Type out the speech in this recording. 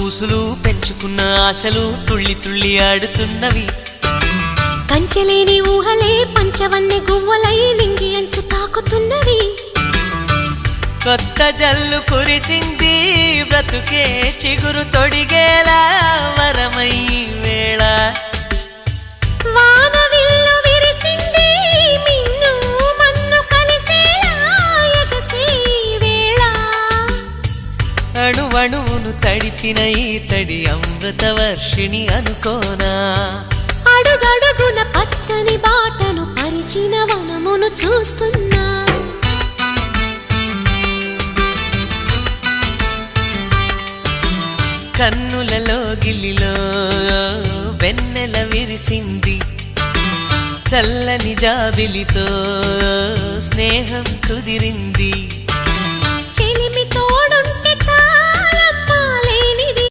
ఊసులు పెంచుకున్న ఆశలు తుళ్ళి తుళ్ళి ఆడుతున్నవి. కంచెలేని ఊహలే పంచవన్నె గువ్వలై నింగి అంచు తాకుతున్నవి. కొత్త జల్లు కురిసింది బ్రతుకే చిగురు తొడిగేలా వరమై వేళ. వానవిల్లు విరిసింది మిన్ను మన్ను కలిసేలా ఎగసే వేళ. అణువణువును తడిపిన ఈ తడి అమృత వర్షిణి అనుకోనా. అడుగడుగున పచ్చని బాటను పరిచిన వనమును చూస్తున్నా. కన్నులలో గిల్లిలో వెన్నెల విరిసింది. చల్లని జాబిలితో స్నేహం కుదిరింది.